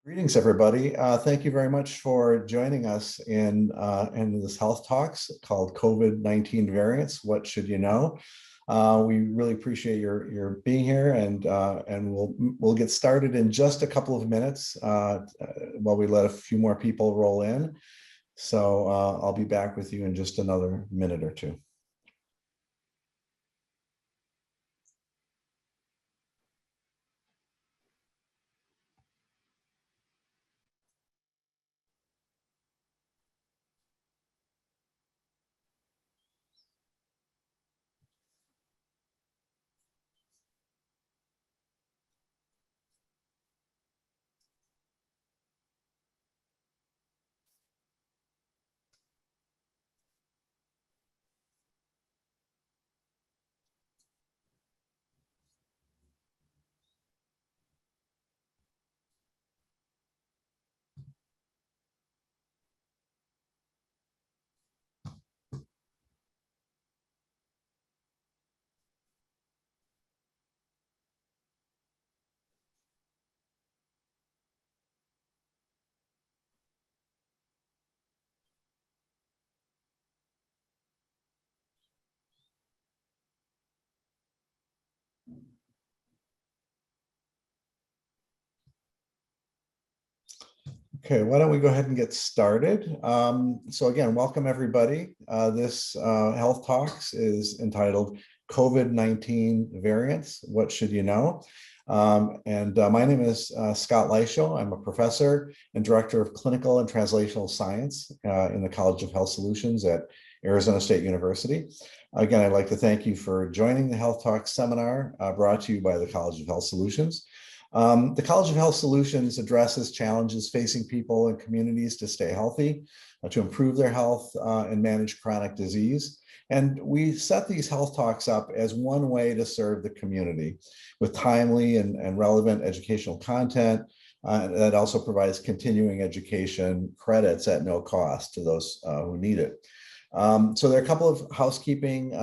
Greetings, everybody. Thank you very much for joining us in this health talks called COVID-19 variants. What should you know? We really appreciate your being here, and we'll get started in just a couple of minutes while we let a few more people roll in. So I'll be back with you in just another minute or two. Okay, why don't we go ahead and get started? So again, welcome everybody. This Health Talks is entitled COVID-19 Variants, What Should You Know? My name is Scott Leishow. I'm a professor and director of clinical and translational science in the College of Health Solutions at Arizona State University. Again, I'd like to thank you for joining the Health Talks seminar brought to you by the College of Health Solutions. The College of Health Solutions addresses challenges facing people and communities to stay healthy, to improve their health and manage chronic disease. And we set these health talks up as one way to serve the community with timely and relevant educational content that also provides continuing education credits at no cost to those who need it. So there are a couple of housekeeping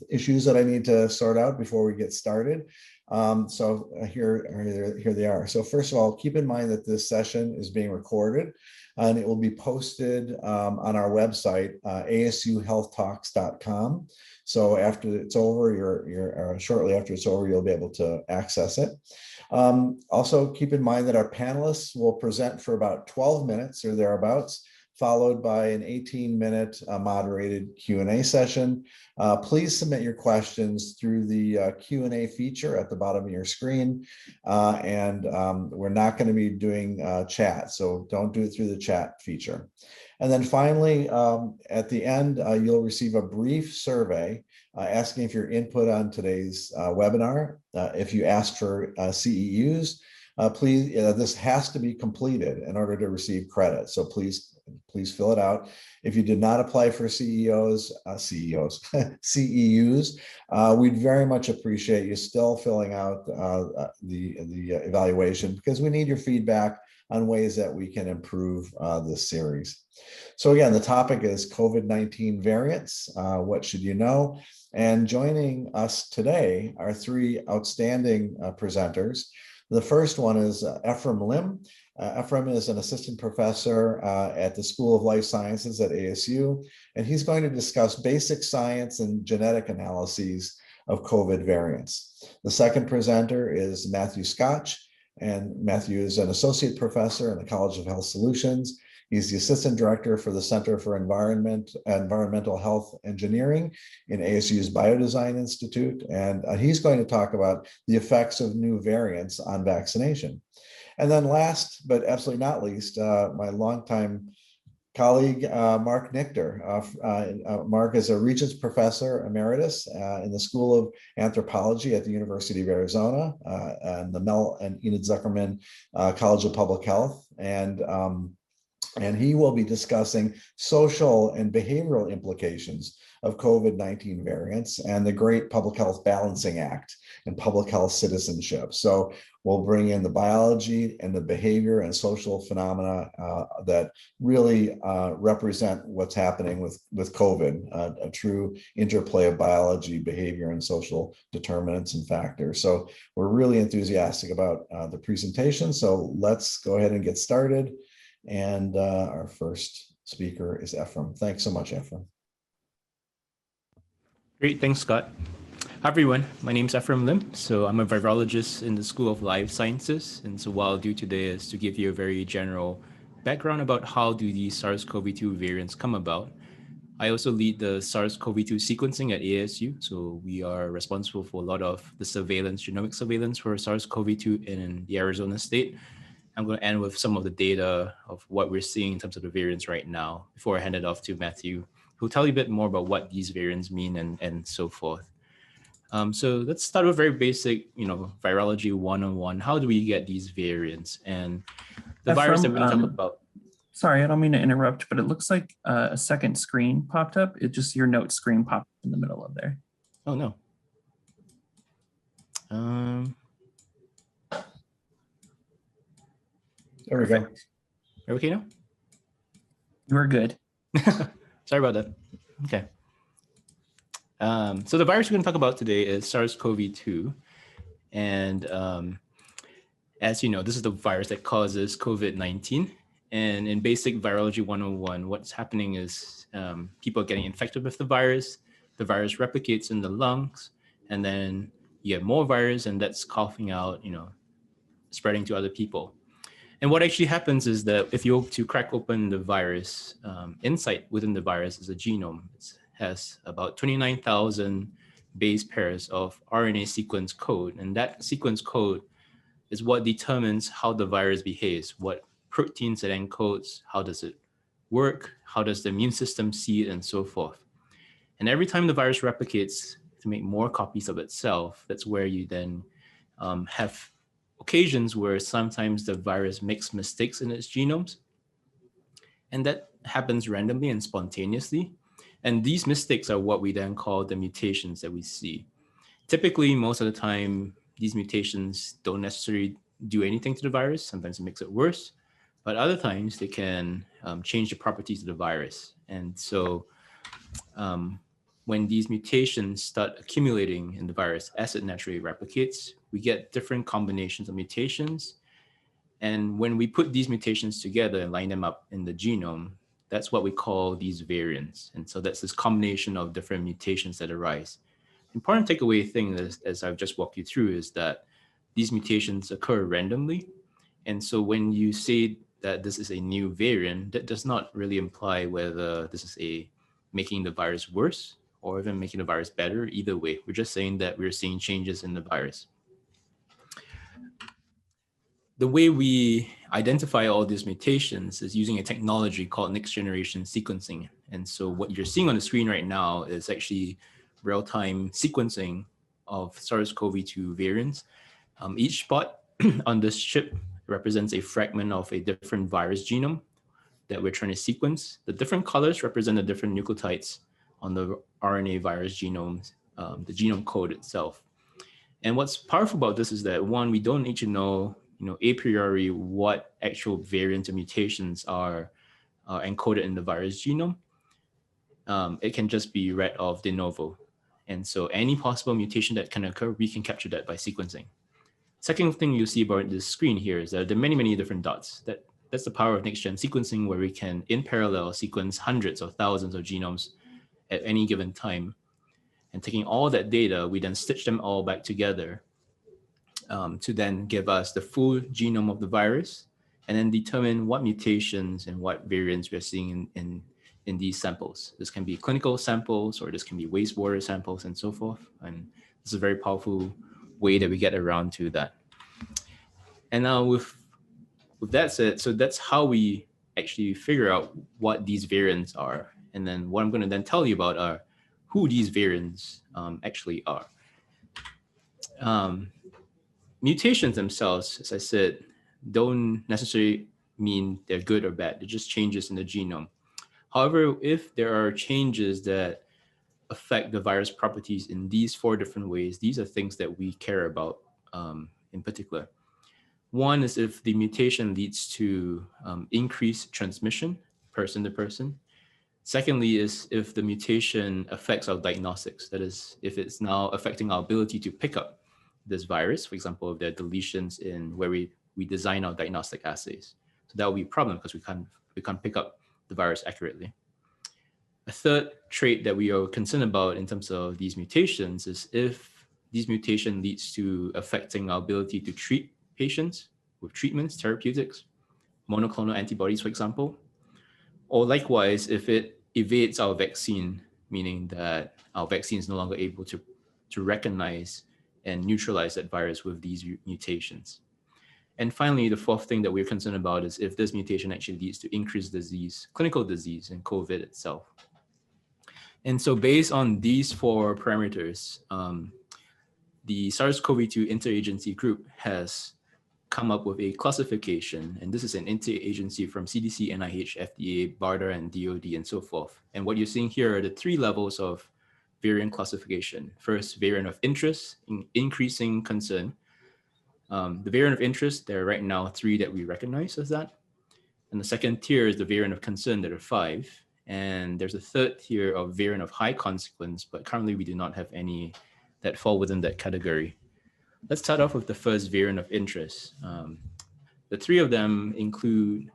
issues that I need to sort out before we get started. So here they are. So first of all, keep in mind that this session is being recorded and it will be posted on our website, asuhealthtalks.com. So after it's over, shortly after it's over, you'll be able to access it. Also, keep in mind that our panelists will present for about 12 minutes or thereabouts, followed by an 18-minute moderated Q&A session. Please submit your questions through the Q&A feature at the bottom of your screen. We're not going to be doing chat, so don't do it through the chat feature. And then finally, at the end, you'll receive a brief survey asking for your input on today's webinar. If you ask for CEUs, please, this has to be completed in order to receive credit. So please fill it out. If you did not apply for CEUs, we'd very much appreciate you still filling out the evaluation, because we need your feedback on ways that we can improve this series. So again, the topic is COVID-19 variants. What should you know? And joining us today are three outstanding presenters. The first one is Ephraim Lim. Ephraim is an assistant professor at the School of Life Sciences at ASU, and he's going to discuss basic science and genetic analyses of COVID variants. The second presenter is Matthew Scotch, and Matthew is an associate professor in the College of Health Solutions. He's the assistant director for the Center for Environmental Health Engineering in ASU's Biodesign Institute, and he's going to talk about the effects of new variants on vaccination. And then last, but absolutely not least, my longtime colleague, Mark Nichter. Mark is a Regents Professor Emeritus in the School of Anthropology at the University of Arizona and the Mel and Enid Zuckerman College of Public Health. And he will be discussing social and behavioral implications of COVID-19 variants and the Great Public Health Balancing Act and public health citizenship. So we'll bring in the biology and the behavior and social phenomena that really represent what's happening with COVID, a true interplay of biology, behavior, and social determinants and factors. So we're really enthusiastic about the presentation. So let's go ahead and get started. And our first speaker is Ephraim. Thanks so much, Ephraim. Great, thanks, Scott. Hi, everyone. My name is Ephraim Lim. So I'm a virologist in the School of Life Sciences. And so what I'll do today is to give you a very general background about how do these SARS-CoV-2 variants come about. I also lead the SARS-CoV-2 sequencing at ASU. So we are responsible for a lot of the surveillance, genomic surveillance for SARS-CoV-2 in the Arizona state. I'm going to end with some of the data of what we're seeing in terms of the variants right now before I hand it off to Matthew, who'll tell you a bit more about what these variants mean and so forth. So let's start with very basic, virology 101. How do we get these variants? And the virus that we're going to talk about. Sorry, I don't mean to interrupt, but it looks like a second screen popped up. It just your note screen popped in the middle of there. Oh, no. There we go. Are we okay now? You are good. Sorry about that. Okay. So the virus we're going to talk about today is SARS-CoV-2. And as you know, this is the virus that causes COVID-19. And in basic virology 101, what's happening is people are getting infected with the virus replicates in the lungs, and then you get more virus, and that's coughing out, spreading to other people. And what actually happens is that if you hope to crack open the virus, inside within the virus is a genome. It has about 29,000 base pairs of RNA sequence code. And that sequence code is what determines how the virus behaves, what proteins it encodes, how does it work, how does the immune system see it, and so forth. And every time the virus replicates to make more copies of itself, that's where you then have occasions where sometimes the virus makes mistakes in its genomes. And that happens randomly and spontaneously. And these mistakes are what we then call the mutations that we see. Typically, most of the time, these mutations don't necessarily do anything to the virus. Sometimes it makes it worse. But other times, they can change the properties of the virus. And so when these mutations start accumulating in the virus as it naturally replicates, we get different combinations of mutations. And when we put these mutations together and line them up in the genome, that's what we call these variants. And so that's this combination of different mutations that arise. Important takeaway thing is, as I've just walked you through, is that these mutations occur randomly. And so when you say that this is a new variant, that does not really imply whether this is making the virus worse or even making the virus better. Either way, we're just saying that we're seeing changes in the virus. The way we identify all these mutations is using a technology called next generation sequencing. And so what you're seeing on the screen right now is actually real-time sequencing of SARS-CoV-2 variants. Each spot on this chip represents a fragment of a different virus genome that we're trying to sequence. The different colors represent the different nucleotides on the RNA virus genomes, the genome code itself. And what's powerful about this is that, one, we don't need to know, a priori what actual variants or mutations are encoded in the virus genome. It can just be read off de novo. And so any possible mutation that can occur, we can capture that by sequencing. Second thing you see about this screen here is that there are many, many different dots. That's the power of next-gen sequencing, where we can, in parallel, sequence hundreds or thousands of genomes at any given time. And taking all that data, we then stitch them all back together to then give us the full genome of the virus, and then determine what mutations and what variants we're seeing in these samples. This can be clinical samples, or this can be wastewater samples, and so forth. And this is a very powerful way that we get around to that. And now with that said, so that's how we actually figure out what these variants are. And then what I'm going to then tell you about are who these variants actually are. Mutations themselves, as I said, don't necessarily mean they're good or bad. They're just changes in the genome. However, if there are changes that affect the virus properties in these 4 different ways. These are things that we care about in particular. One is if the mutation leads to increased transmission person to person. Secondly is if the mutation affects our diagnostics. That is, if it's now affecting our ability to pick up this virus, for example, if there are deletions in where we design our diagnostic assays. So that will be a problem because we can't pick up the virus accurately. A third trait that we are concerned about in terms of these mutations is if these mutation leads to affecting our ability to treat patients with treatments, therapeutics, monoclonal antibodies, for example, or likewise, if it evades our vaccine, meaning that our vaccine is no longer able to recognize and neutralize that virus with these mutations. And finally, the fourth thing that we're concerned about is if this mutation actually leads to increased disease, clinical disease in COVID itself. And so based on these 4 parameters, the SARS-CoV-2 interagency group has come up with a classification, and this is an interagency from CDC, NIH, FDA, BARDA, and DOD, and so forth. And what you're seeing here are the 3 levels of variant classification. First, variant of interest, increasing concern. The variant of interest, there are right now 3 that we recognize as that. And the second tier is the variant of concern, there are 5. And there's a third tier of variant of high consequence, but currently we do not have any that fall within that category. Let's start off with the first variant of interest. The 3 of them include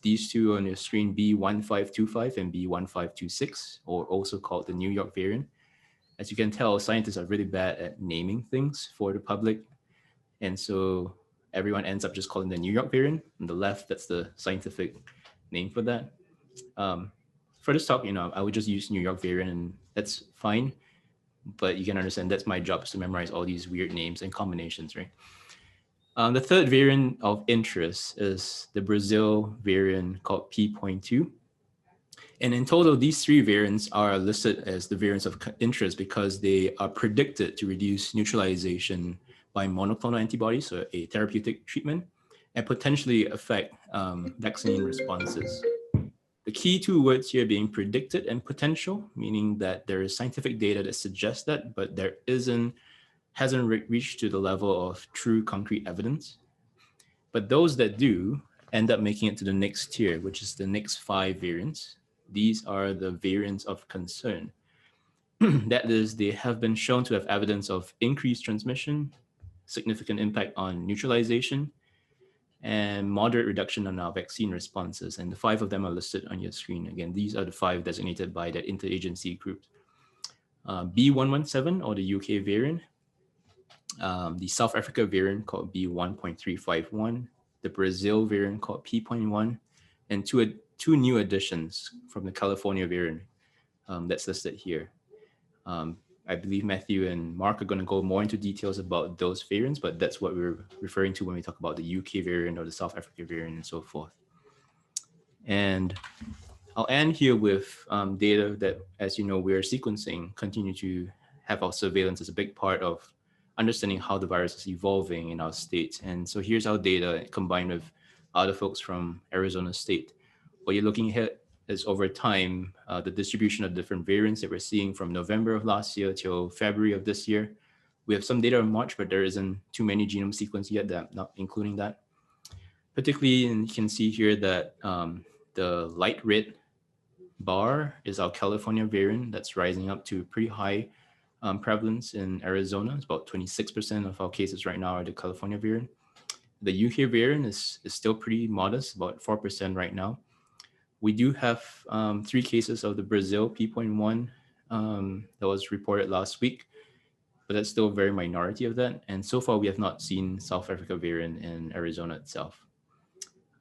these 2 on your screen, B1525 and B1526, or also called the New York variant. As you can tell, scientists are really bad at naming things for the public. And so everyone ends up just calling the New York variant. On the left, that's the scientific name for that. For this talk, I would just use New York variant, and that's fine. But you can understand that's my job, is to memorize all these weird names and combinations, right? The third variant of interest is the Brazil variant called P.2. And in total, these 3 variants are listed as the variants of interest because they are predicted to reduce neutralization by monoclonal antibodies, so a therapeutic treatment, and potentially affect vaccine responses. The key 2 words here being predicted and potential, meaning that there is scientific data that suggests that, but there hasn't reached to the level of true concrete evidence. But those that do end up making it to the next tier, which is the next 5 variants. These are the variants of concern. That is, they have been shown to have evidence of increased transmission, significant impact on neutralization, and moderate reduction on our vaccine responses. And the 5 of them are listed on your screen. Again, these are the 5 designated by that interagency group. B117, or the UK variant, the South Africa variant called B1.351, the Brazil variant called P.1, and two new additions from the California variant that's listed here. I believe Matthew and Mark are going to go more into details about those variants, but that's what we're referring to when we talk about the UK variant or the South Africa variant and so forth. And I'll end here with data that, as you know, we're sequencing, continue to have our surveillance as a big part of understanding how the virus is evolving in our state. And so here's our data combined with other folks from Arizona State. What you're looking at is over time, the distribution of different variants that we're seeing from November of last year till February of this year. We have some data in March, but there isn't too many genome sequences yet, that not including that. Particularly, and you can see here that the light red bar is our California variant that's rising up to pretty high prevalence in Arizona. It's about 26% of our cases right now are the California variant. The UK variant is still pretty modest, about 4% right now. We do have 3 cases of the Brazil P.1 that was reported last week, but that's still a very minority of that. And so far, we have not seen South Africa variant in Arizona itself.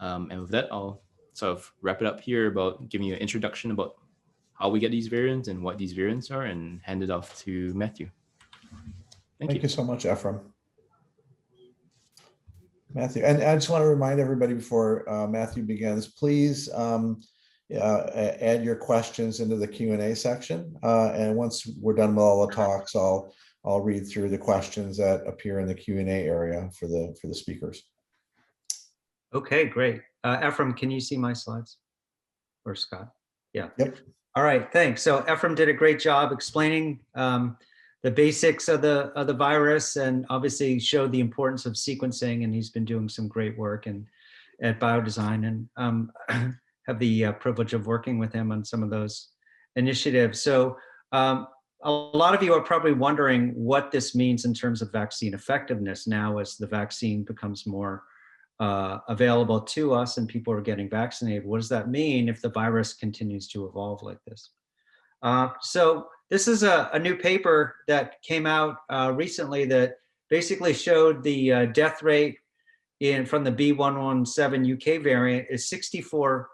And with that, I'll sort of wrap it up here about giving you an introduction about how we get these variants and what these variants are, and hand it off to Matthew. Thank you so much, Ephraim. Matthew, and I just want to remind everybody before Matthew begins, please add your questions into the Q&A section. And once we're done with all the talks, I'll read through the questions that appear in the Q&A area for the speakers. Okay, great. Ephraim, can you see my slides? Or Scott? Yeah. Yep. All right, thanks. So Ephraim did a great job explaining the basics of the virus, and obviously showed the importance of sequencing. And he's been doing some great work at Biodesign, and have the privilege of working with him on some of those initiatives. So a lot of you are probably wondering what this means in terms of vaccine effectiveness now as the vaccine becomes more available to us and people are getting vaccinated. What does that mean if the virus continues to evolve like this? So this is a new paper that came out recently that basically showed the death rate from the B117 UK variant is 64%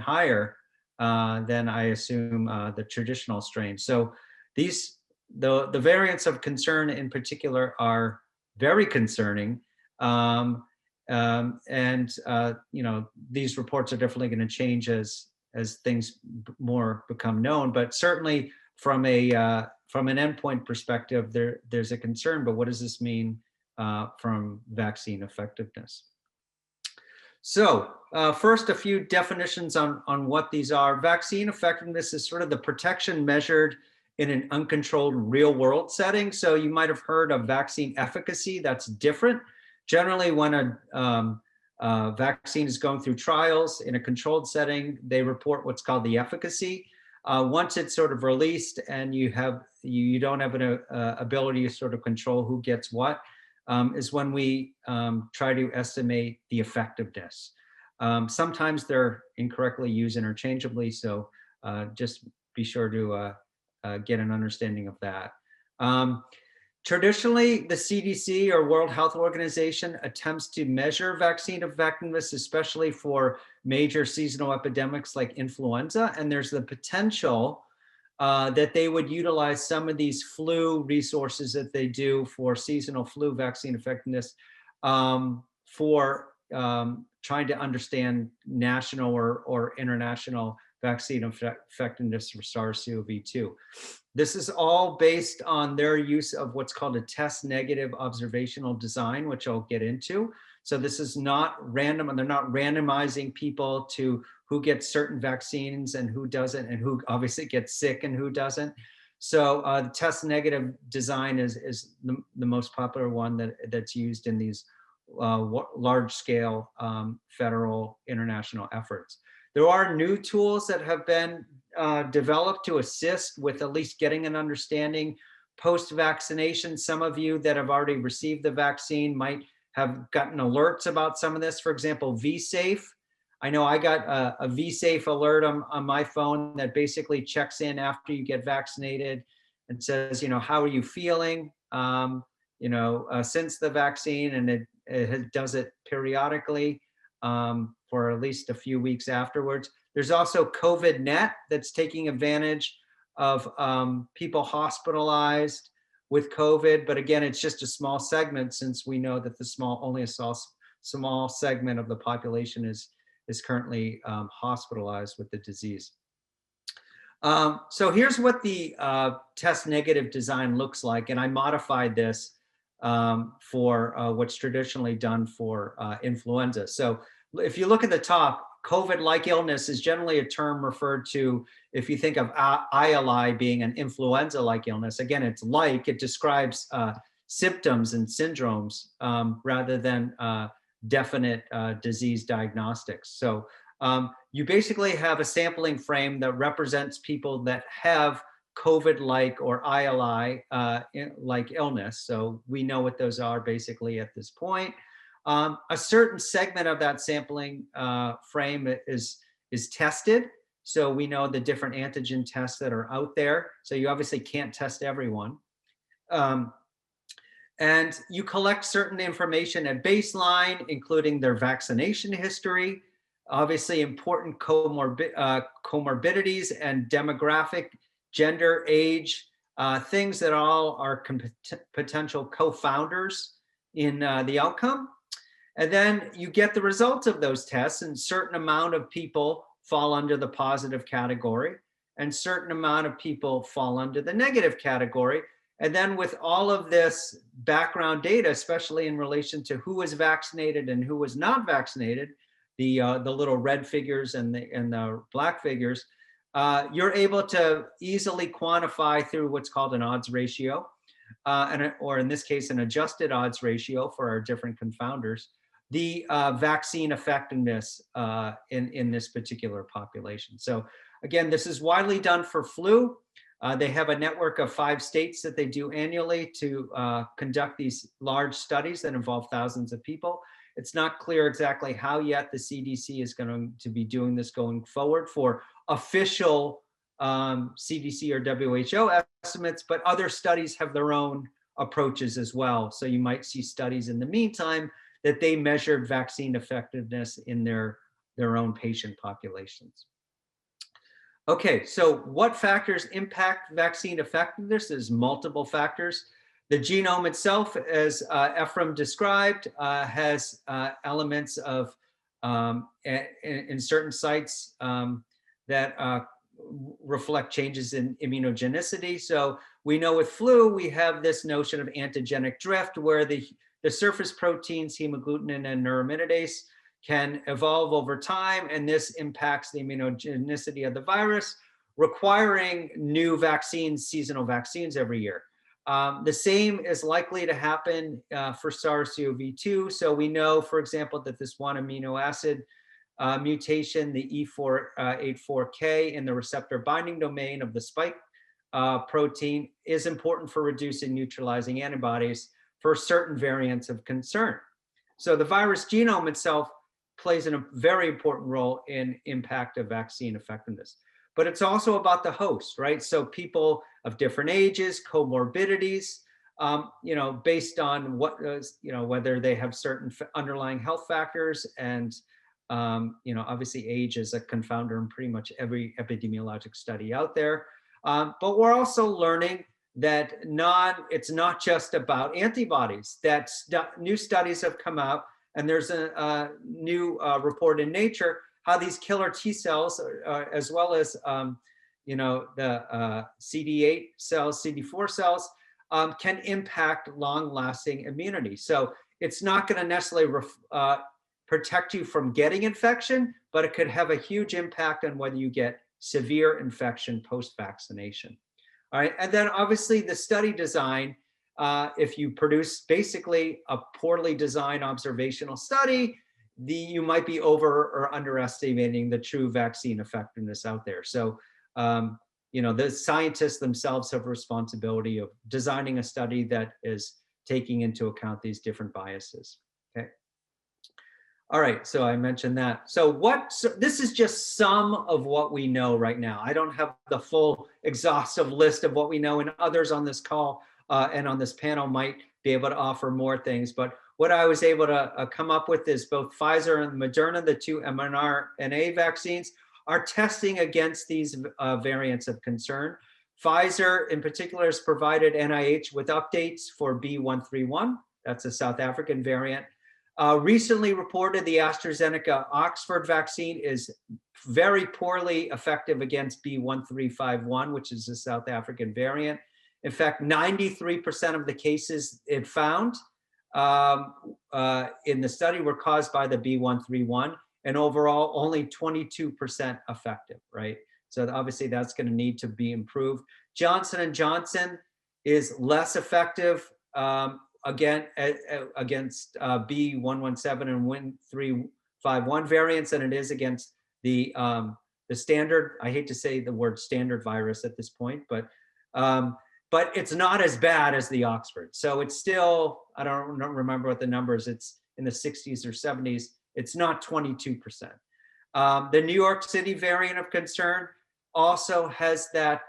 higher than I assume the traditional strain. So the variants of concern in particular are very concerning. These reports are definitely going to change as things more become known. But certainly from an endpoint perspective, there's a concern. But what does this mean from vaccine effectiveness? So first, a few definitions on what these are. Vaccine effectiveness is sort of the protection measured in an uncontrolled real world setting. So you might have heard of vaccine efficacy. That's different. Generally, when a vaccine is going through trials in a controlled setting, they report what's called the efficacy. Once it's sort of released and you don't have an ability to sort of control who gets what, is when we try to estimate the effectiveness. Sometimes they're incorrectly used interchangeably, so just be sure to get an understanding of that. Traditionally, the CDC or World Health Organization attempts to measure vaccine effectiveness, especially for major seasonal epidemics like influenza. And there's the potential that they would utilize some of these flu resources that they do for seasonal flu vaccine effectiveness for trying to understand national or international vaccine effectiveness for SARS-CoV-2. This is all based on their use of what's called a test negative observational design, which I'll get into. So this is not random, and they're not randomizing people to who gets certain vaccines and who doesn't, and who obviously gets sick and who doesn't. So the test negative design is the most popular one that's used in these large scale federal international efforts. There are new tools that have been developed to assist with at least getting an understanding post-vaccination. Some of you that have already received the vaccine might have gotten alerts about some of this. For example, vSafe. I know I got a vSafe alert on my phone that basically checks in after you get vaccinated and says, how are you feeling, since the vaccine, and it does it periodically for at least a few weeks afterwards. There's also COVID-Net that's taking advantage of people hospitalized with COVID, but again, it's just a small segment, since we know that only a small segment of the population is currently hospitalized with the disease. So here's what the test negative design looks like, and I modified this for what's traditionally done for influenza. So if you look at the top, COVID-like illness is generally a term referred to if you think of ILI being an influenza-like illness. Again, it's like, it describes symptoms and syndromes rather than definite disease diagnostics. So you basically have a sampling frame that represents people that have COVID-like or ILI-like illness. So we know what those are basically at this point. A certain segment of that sampling frame is tested. So we know the different antigen tests that are out there. So you obviously can't test everyone. And you collect certain information at baseline, including their vaccination history, obviously important comorbidities and demographic, gender, age, things that all are potential co-founders in the outcome. And then you get the results of those tests, and certain amount of people fall under the positive category, and certain amount of people fall under the negative category. And then with all of this background data, especially in relation to who was vaccinated and who was not vaccinated, the little red figures and the black figures, you're able to easily quantify through what's called an odds ratio, or in this case, an adjusted odds ratio for our different confounders, the vaccine effectiveness in this particular population. So again, this is widely done for flu. They have a network of 5 states that they do annually to conduct these large studies that involve thousands of people. It's not clear exactly how yet the CDC is going to be doing this going forward for official CDC or WHO estimates, but other studies have their own approaches as well. So you might see studies in the meantime that they measured vaccine effectiveness in their own patient populations. Okay, so what factors impact vaccine effectiveness? There's multiple factors. The genome itself, as Ephraim described, has elements of, in certain sites that reflect changes in immunogenicity. So we know with flu, we have this notion of antigenic drift where the surface proteins, hemagglutinin and neuraminidase, can evolve over time, and this impacts the immunogenicity of the virus, requiring new vaccines, seasonal vaccines every year. The same is likely to happen for SARS-CoV-2. So we know, for example, that this one amino acid mutation, the E484K in the receptor binding domain of the spike protein, is important for reducing neutralizing antibodies for certain variants of concern. So the virus genome itself plays a very important role in impact of vaccine effectiveness. But it's also about the host, right? So people of different ages, comorbidities, based on what, whether they have certain underlying health factors, and obviously age is a confounder in pretty much every epidemiologic study out there. But we're also learning that it's not just about antibodies. That new studies have come out, and there's a new report in Nature how these killer T cells, as well as the CD8 cells, CD4 cells, can impact long-lasting immunity. So it's not going to necessarily protect you from getting infection, but it could have a huge impact on whether you get severe infection post-vaccination. All right, and then obviously the study design, if you produce basically a poorly designed observational study, you might be over or underestimating the true vaccine effectiveness out there. So, the scientists themselves have a responsibility of designing a study that is taking into account these different biases. Okay. All right, so I mentioned that. So this is just some of what we know right now. I don't have the full exhaustive list of what we know, and others on this call and on this panel might be able to offer more things. But what I was able to come up with is both Pfizer and Moderna, the 2 mRNA vaccines, are testing against these variants of concern. Pfizer in particular has provided NIH with updates for B131. That's a South African variant. Recently reported the AstraZeneca Oxford vaccine is very poorly effective against B1351, which is a South African variant. In fact, 93% of the cases it found in the study were caused by the B131, and overall only 22% effective, right? So obviously that's going to need to be improved. Johnson & Johnson is less effective again against B117 and Win351 variants than it is against the standard, I hate to say the word standard virus at this point, but it's not as bad as the Oxford. So it's still, I don't remember what the numbers, it's in the 60s or 70s. It's not 22%. The New York City variant of concern also has that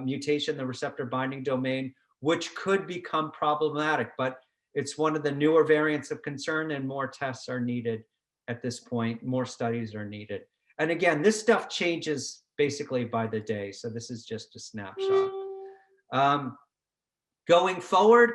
mutation, the receptor binding domain, which could become problematic, but it's one of the newer variants of concern, and more tests are needed at this point. More studies are needed. And again, this stuff changes basically by the day. So this is just a snapshot. Going forward,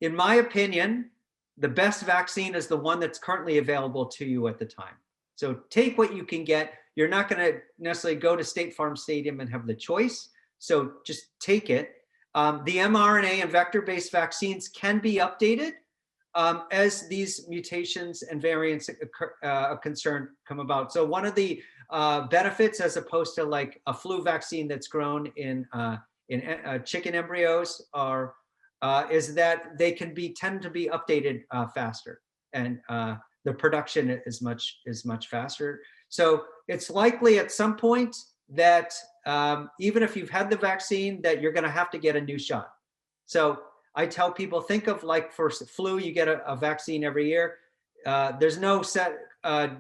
in my opinion, the best vaccine is the one that's currently available to you at the time. So take what you can get. You're not going to necessarily go to State Farm Stadium and have the choice. So just take it. The mRNA and vector-based vaccines can be updated as these mutations and variants of concern come about. So one of the benefits as opposed to like a flu vaccine that's grown in chicken embryos are is that they can tend to be updated faster, and the production is much faster. So it's likely at some point that even if you've had the vaccine, that you're going to have to get a new shot. So I tell people, think of like for flu, you get a vaccine every year. There's no set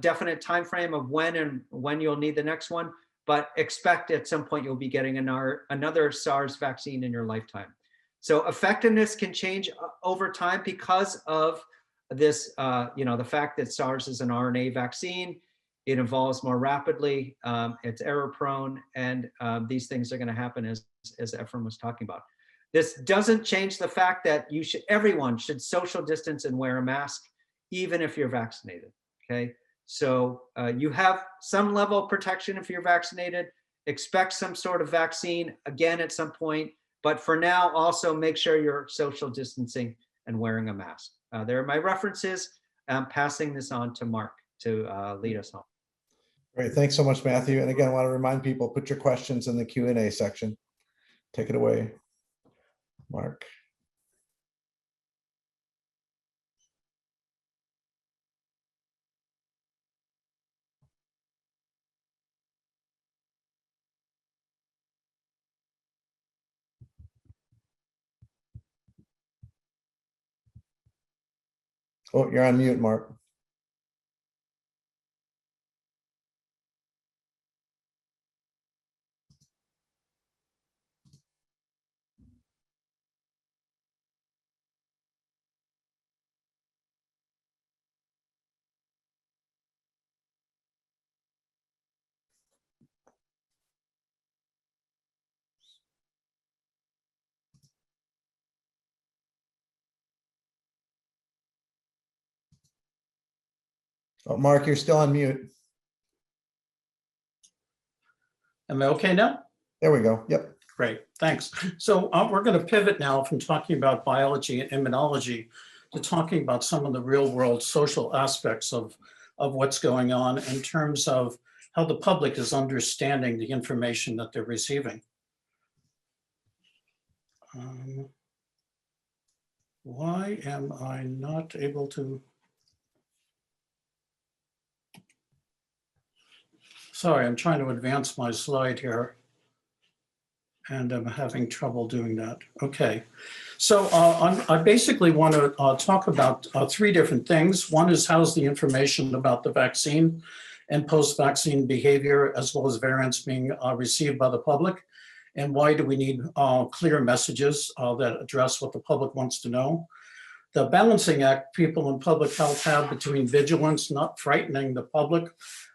definite time frame of when you'll need the next one, but expect at some point you'll be getting another SARS vaccine in your lifetime. So effectiveness can change over time because of this, the fact that SARS is an RNA vaccine. It evolves more rapidly, it's error prone, and these things are going to happen as Ephraim was talking about. This doesn't change the fact that everyone should social distance and wear a mask, even if you're vaccinated, okay? So you have some level of protection if you're vaccinated. Expect some sort of vaccine again at some point, but for now, also make sure you're social distancing and wearing a mask. There are my references. I'm passing this on to Mark to lead us home. Great, thanks so much, Matthew. And again, I want to remind people, put your questions in the Q&A section. Take it away, Mark. Oh, you're on mute, Mark. Oh, Mark, you're still on mute. Am I okay now? There we go. Yep. Great, thanks. So we're going to pivot now from talking about biology and immunology to talking about some of the real world social aspects of what's going on in terms of how the public is understanding the information that they're receiving. Why am I not able to? Sorry, I'm trying to advance my slide here, and I'm having trouble doing that. Okay, so I basically want to talk about three different things. One is how's the information about the vaccine and post-vaccine behavior, as well as variants being received by the public, and why do we need clear messages that address what the public wants to know. The balancing act people in public health have between vigilance, not frightening the public,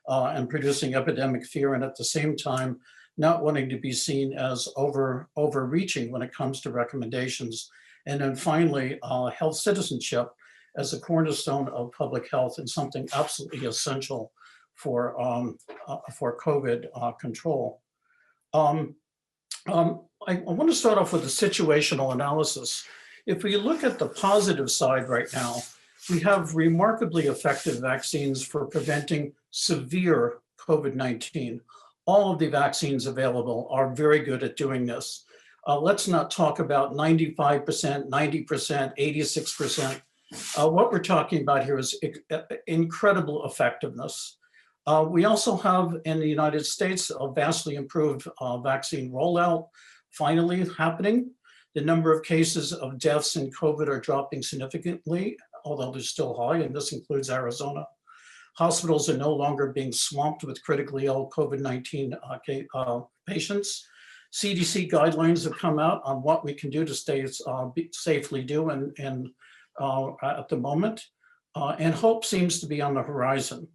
and producing epidemic fear, and at the same time, not wanting to be seen as overreaching when it comes to recommendations. And then finally, health citizenship as a cornerstone of public health and something absolutely essential for COVID control. I want to start off with a situational analysis. If we look at the positive side right now, we have remarkably effective vaccines for preventing severe COVID-19. All of the vaccines available are very good at doing this. Let's not talk about 95%, 90%, 86%. What we're talking about here is incredible effectiveness. We also have in the United States a vastly improved vaccine rollout finally happening. The number of cases of deaths in COVID are dropping significantly, although they're still high, and this includes Arizona. Hospitals are no longer being swamped with critically ill COVID-19 patients. CDC guidelines have come out on what we can do to stay safely at the moment, and hope seems to be on the horizon.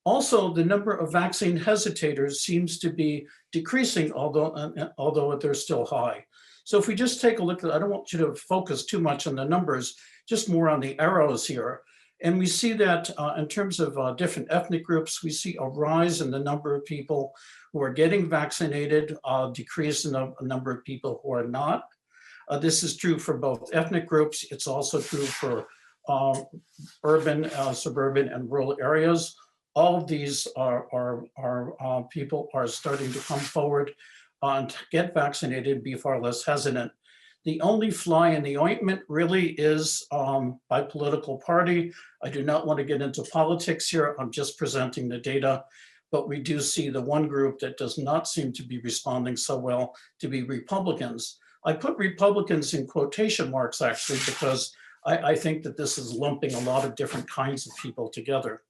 Also, the number of vaccine hesitators seems to be decreasing, although they're still high. So if we just take a look at, I don't want you to focus too much on the numbers, just more on the arrows here. And we see that in terms of different ethnic groups, we see a rise in the number of people who are getting vaccinated, decrease in the number of people who are not. This is true for both ethnic groups. It's also true for urban, suburban, and rural areas. all of these people are starting to come forward and get vaccinated, be far less hesitant. The only fly in the ointment really is by political party. I do not want to get into politics here. I'm just presenting the data, but we do see the one group that does not seem to be responding so well to be Republicans. I put Republicans in quotation marks actually, because I think that this is lumping a lot of different kinds of people together.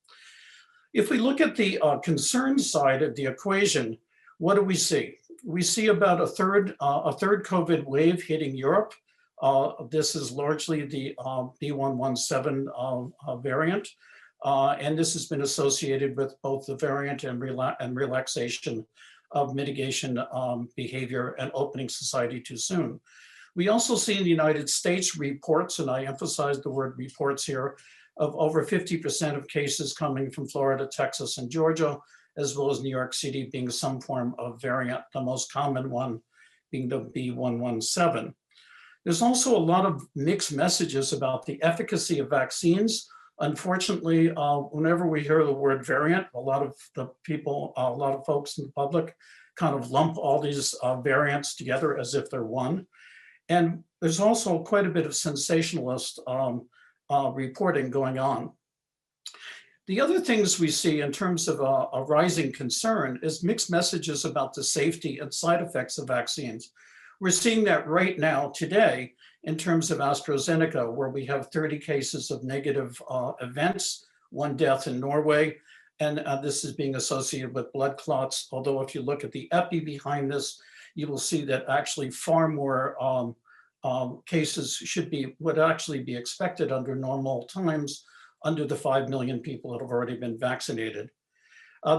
If we look at the concern side of the equation, what do we see? We see about a third COVID wave hitting Europe. This is largely the B.1.1.7 variant. And this has been associated with both the variant and relaxation of mitigation behavior and opening society too soon. We also see in the United States reports, and I emphasize the word reports here, of over 50% of cases coming from Florida, Texas, and Georgia, as well as New York City being some form of variant, the most common one being the B.1.1.7. There's also a lot of mixed messages about the efficacy of vaccines. Unfortunately, whenever we hear the word variant, a lot of the people, a lot of folks in the public kind of lump all these variants together as if they're one. And there's also quite a bit of sensationalist reporting going on. The other things we see in terms of a rising concern is mixed messages about the safety and side effects of vaccines. We're seeing that right now today in terms of AstraZeneca, where we have 30 cases of negative events, 1 death in Norway, and this is being associated with blood clots. Although if you look at the epi behind this, you will see that actually far more cases would actually be expected under normal times, under the 5 million people that have already been vaccinated.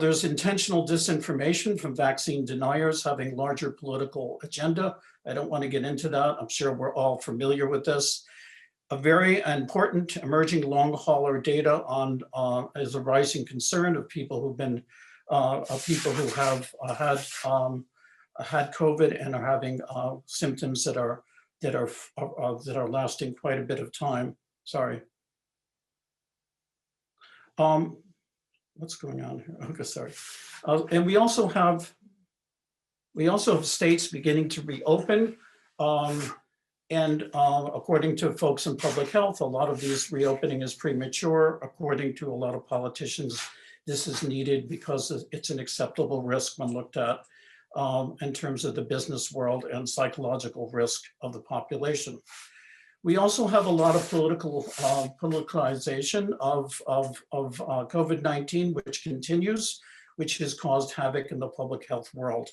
There's intentional disinformation from vaccine deniers having larger political agenda. I don't want to get into that. I'm sure we're all familiar with this. A very important emerging long hauler data on is a rising concern of people who've been, people who have had COVID and are having symptoms that are lasting quite a bit of time. Sorry. What's going on here? Okay, sorry. And we also have states beginning to reopen. According to folks in public health, a lot of these reopening is premature. According to a lot of politicians, this is needed because it's an acceptable risk when looked at in terms of the business world and psychological risk of the population. We also have a lot of politicalization of COVID-19, which continues, which has caused havoc in the public health world.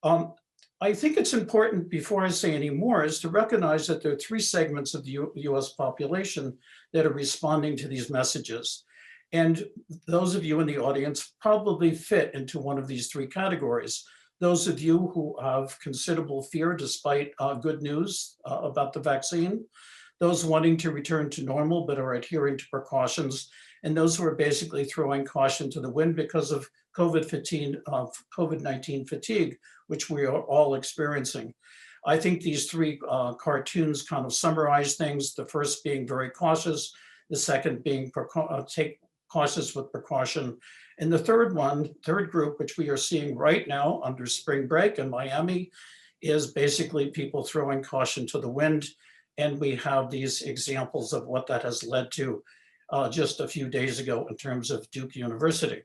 I think it's important, before I say any more, is to recognize that there are 3 segments of the US population that are responding to these messages. And those of you in the audience probably fit into one of these 3 categories. Those of you who have considerable fear despite good news about the vaccine, those wanting to return to normal but are adhering to precautions, and those who are basically throwing caution to the wind because of COVID-19 fatigue, which we are all experiencing. I think these 3 cartoons kind of summarize things, the first being very cautious, the second being cautious with precaution, and the third group, which we are seeing right now under spring break in Miami, is basically people throwing caution to the wind. And we have these examples of what that has led to just a few days ago in terms of Duke University.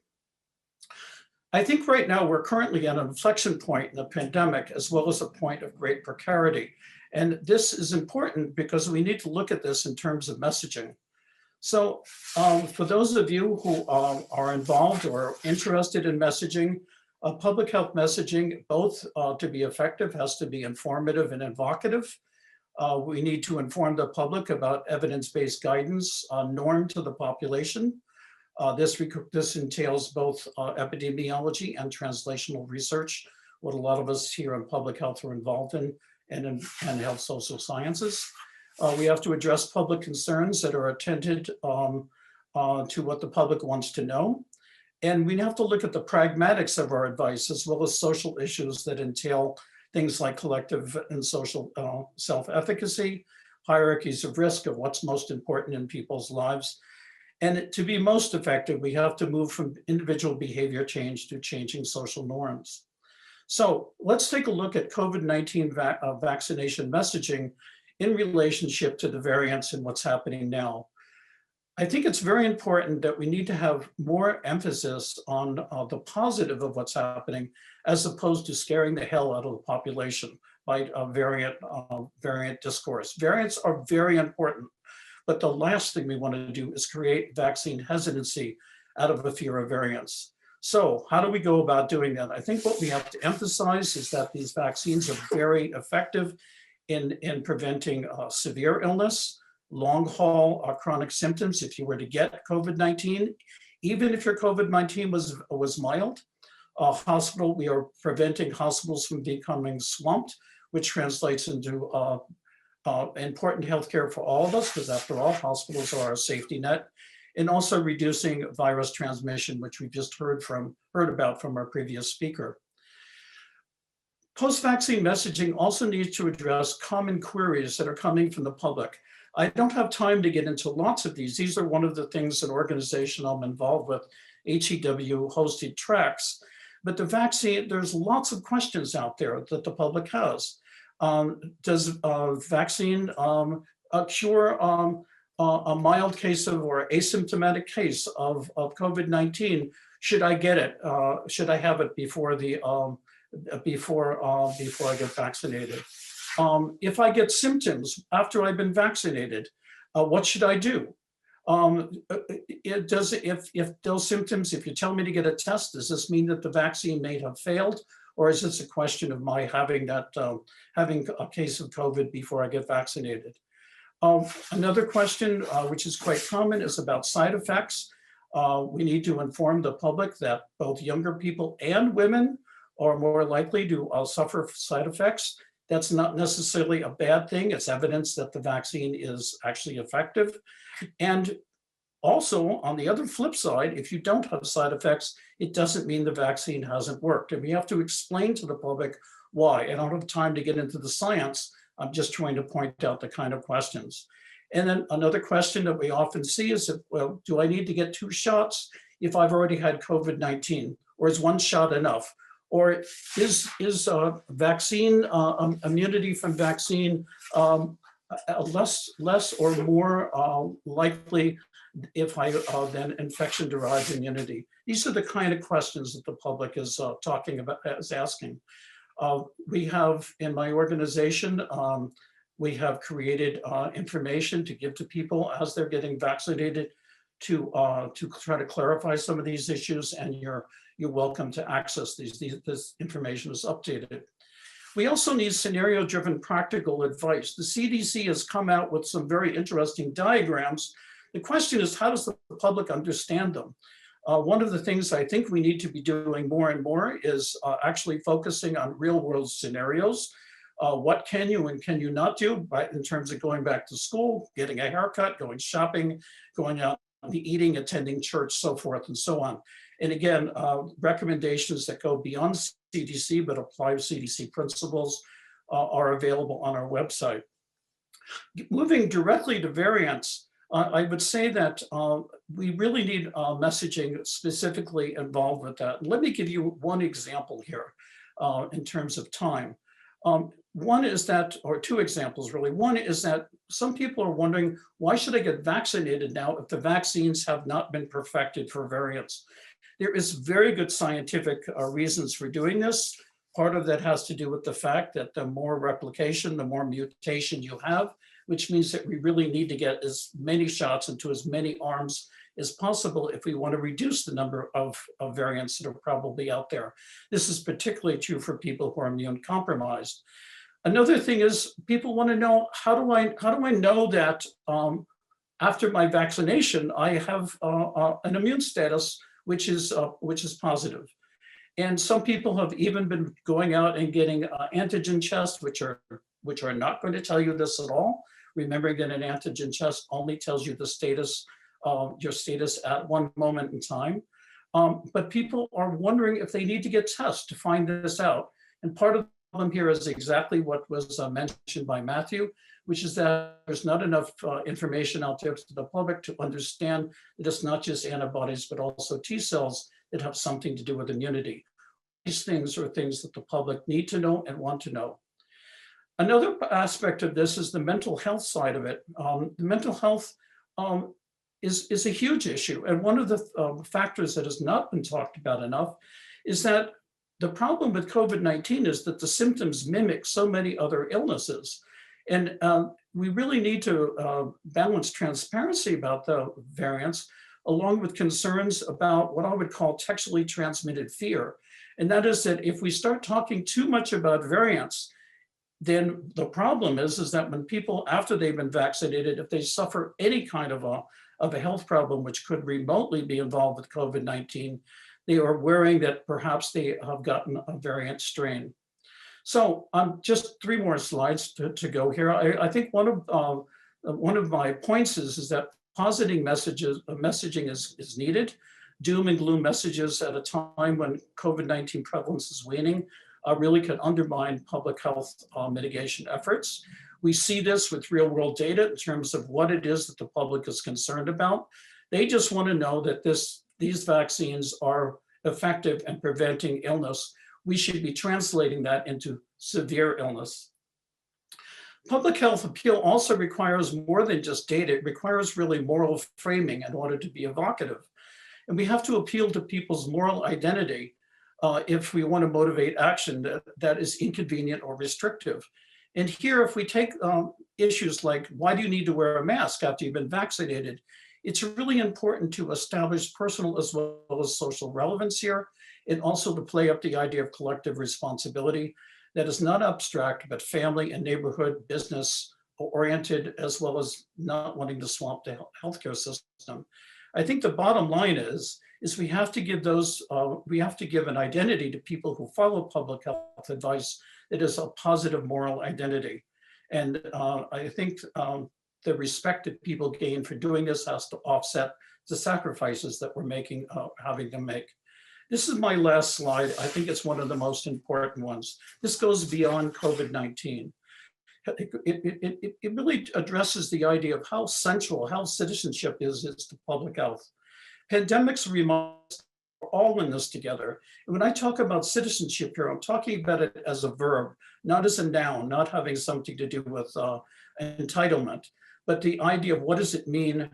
I think right now we're currently at an inflection point in the pandemic, as well as a point of great precarity. And this is important because we need to look at this in terms of messaging. So for those of you who are involved or interested in messaging, public health messaging, both to be effective, has to be informative and evocative. We need to inform the public about evidence-based guidance norm to the population. This entails both epidemiology and translational research, what a lot of us here in public health are involved in, and health social sciences. We have to address public concerns that are attended to what the public wants to know. And we have to look at the pragmatics of our advice, as well as social issues that entail things like collective and social self-efficacy, hierarchies of risk of what's most important in people's lives. And to be most effective, we have to move from individual behavior change to changing social norms. So let's take a look at COVID-19 vaccination messaging in relationship to the variants and what's happening now. I think it's very important that we need to have more emphasis on the positive of what's happening, as opposed to scaring the hell out of the population by variant discourse. Variants are very important, but the last thing we want to do is create vaccine hesitancy out of a fear of variants. So how do we go about doing that? I think what we have to emphasize is that these vaccines are very effective in preventing severe illness, long haul chronic symptoms. If you were to get COVID-19, even if your COVID-19 was mild, we are preventing hospitals from becoming swamped, which translates into important healthcare for all of us, because after all, hospitals are our safety net, and also reducing virus transmission, which we just heard about from our previous speaker. Post-vaccine messaging also needs to address common queries that are coming from the public. I don't have time to get into lots of these. These are one of the things an organization I'm involved with, HEW hosted tracks. But the vaccine, there's lots of questions out there that the public has. Does vaccine cure a mild case of or asymptomatic case of COVID-19? Should I get it? Should I have it before I get vaccinated? If I get symptoms after I've been vaccinated, what should I do? If those symptoms, if you tell me to get a test, does this mean that the vaccine may have failed? Or is this a question of my having a case of COVID before I get vaccinated? Another question, which is quite common, is about side effects. We need to inform the public that both younger people and women are more likely to suffer side effects. That's not necessarily a bad thing. It's evidence that the vaccine is actually effective. And also, on the other flip side, if you don't have side effects, it doesn't mean the vaccine hasn't worked. And we have to explain to the public why. I don't have time to get into the science. I'm just trying to point out the kind of questions. And then another question that we often see is, well, do I need to get 2 shots if I've already had COVID-19? Or is 1 shot enough? Or is vaccine immunity from vaccine less or more likely if I then infection-derived immunity? These are the kind of questions that the public is asking. We have in my organization, we have created information to give to people as they're getting vaccinated to try to clarify some of these issues, and you're welcome to access these. This information is updated. We also need scenario-driven practical advice. The CDC has come out with some very interesting diagrams. The question is, how does the public understand them? One of the things I think we need to be doing more and more is actually focusing on real-world scenarios. What can you and can you not do in terms of going back to school, getting a haircut, going shopping, going out, eating, attending church, so forth and so on. And again, recommendations that go beyond CDC but apply CDC principles are available on our website. Moving directly to variants, I would say that we really need messaging specifically involved with that. Let me give you one example here in terms of time. One is that, or 2 examples really. One is that some people are wondering, why should I get vaccinated now if the vaccines have not been perfected for variants? There is very good scientific reasons for doing this. Part of that has to do with the fact that the more replication, the more mutation you have, which means that we really need to get as many shots into as many arms as possible if we want to reduce the number of variants that are probably out there. This is particularly true for people who are immune compromised. Another thing is people want to know, how do I know that after my vaccination I have an immune status which is positive? And some people have even been going out and getting antigen tests, which are not going to tell you this at all. Remembering that an antigen test only tells you the status, your status at one moment in time. But people are wondering if they need to get tests to find this out. And part of the problem here is exactly what was mentioned by Matthew. which is that there's not enough information out there to the public to understand that it's not just antibodies, but also T cells that have something to do with immunity. These things are things that the public need to know and want to know. Another aspect of this is the mental health side of it. The mental health is a huge issue. And one of the factors that has not been talked about enough is that the problem with COVID-19 is that the symptoms mimic so many other illnesses. And we really need to balance transparency about the variants along with concerns about what I would call textually transmitted fear. And that is that if we start talking too much about variants, then the problem is that when people, after they've been vaccinated, if they suffer any kind of a health problem, which could remotely be involved with COVID-19, they are worrying that perhaps they have gotten a variant strain. So just 3 more slides to go here. I think one of my points is that messaging is needed. Doom and gloom messages at a time when COVID-19 prevalence is waning really can undermine public health mitigation efforts. We see this with real world data in terms of what it is that the public is concerned about. They just want to know that these vaccines are effective in preventing illness. We should be translating that into severe illness. Public health appeal also requires more than just data. It requires really moral framing in order to be evocative. And we have to appeal to people's moral identity if we want to motivate action that is inconvenient or restrictive. And here, if we take issues like, why do you need to wear a mask after you've been vaccinated? It's really important to establish personal as well as social relevance here, and also to play up the idea of collective responsibility that is not abstract, but family and neighborhood business oriented, as well as not wanting to swamp the healthcare system. I think the bottom line is we have to give an identity to people who follow public health advice that is a positive moral identity. And I think the respect that people gain for doing this has to offset the sacrifices that we're having to make. This is my last slide. I think it's one of the most important ones. This goes beyond COVID-19. It really addresses the idea of how central health citizenship is to public health. Pandemics remind us we're all in this together. And when I talk about citizenship here, I'm talking about it as a verb, not as a noun, not having something to do with entitlement, but the idea of what does it mean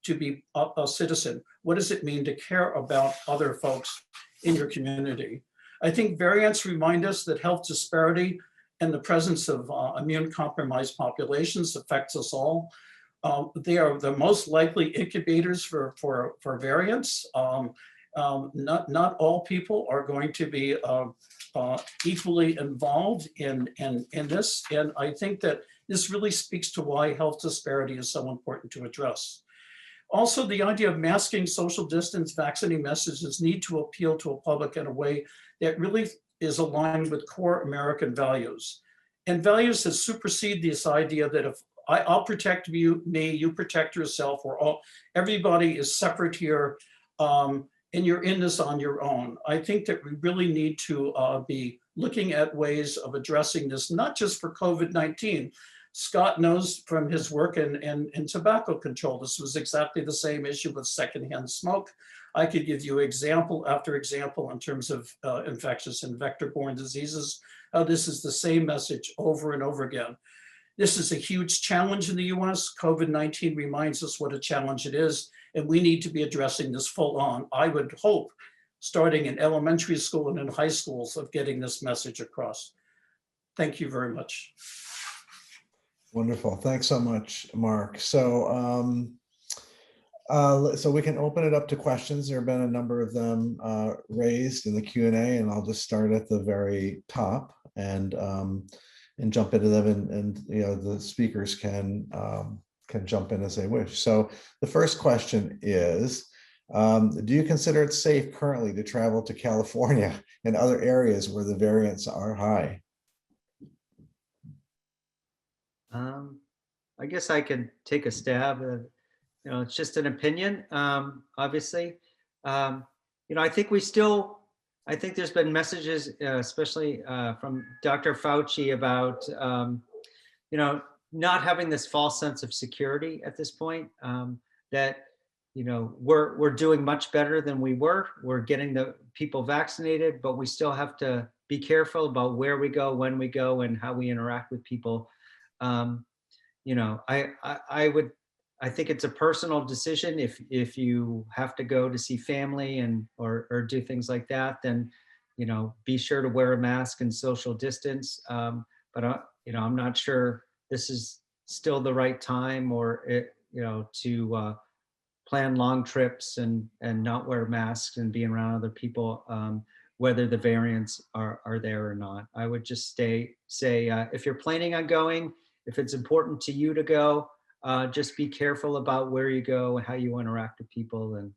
to be a citizen? What does it mean to care about other folks in your community? I think variants remind us that health disparity and the presence of immune compromised populations affects us all. They are the most likely incubators for variants. Not all people are going to be equally involved in this. And I think that this really speaks to why health disparity is so important to address. Also, the idea of masking social distance vaccinating messages need to appeal to a public in a way that really is aligned with core American values. And values that supersede this idea that if I'll protect you, you protect yourself, everybody is separate here, and you're in this on your own. I think that we really need to be looking at ways of addressing this, not just for COVID-19. Scott knows from his work in tobacco control, this was exactly the same issue with secondhand smoke. I could give you example after example in terms of infectious and vector-borne diseases. This is the same message over and over again. This is a huge challenge in the US. COVID-19 reminds us what a challenge it is, and we need to be addressing this full on. I would hope, starting in elementary school and in high schools, of getting this message across. Thank you very much. Wonderful. Thanks so much, Mark. So, so we can open it up to questions. There have been a number of them raised in the Q&A, and I'll just start at the very top and jump into them, and you know, the speakers can jump in as they wish. So the first question is, do you consider it safe currently to travel to California and other areas where the variants are high? I guess I can take a stab at, you know, it's just an opinion, obviously. You know, I think there's been messages, especially from Dr. Fauci about, you know, not having this false sense of security at this point, that, we're doing much better than we were. We're getting the people vaccinated, but we still have to be careful about where we go, when we go, and how we interact with people. Um, I think it's a personal decision. If you have to go to see family and or do things like that, then be sure to wear a mask and social distance. But I'm not sure this is still the right time, or to plan long trips and not wear masks and be around other people, whether the variants are there or not. I would just say if you're planning on going, if it's important to you to go, just be careful about where you go and how you interact with people and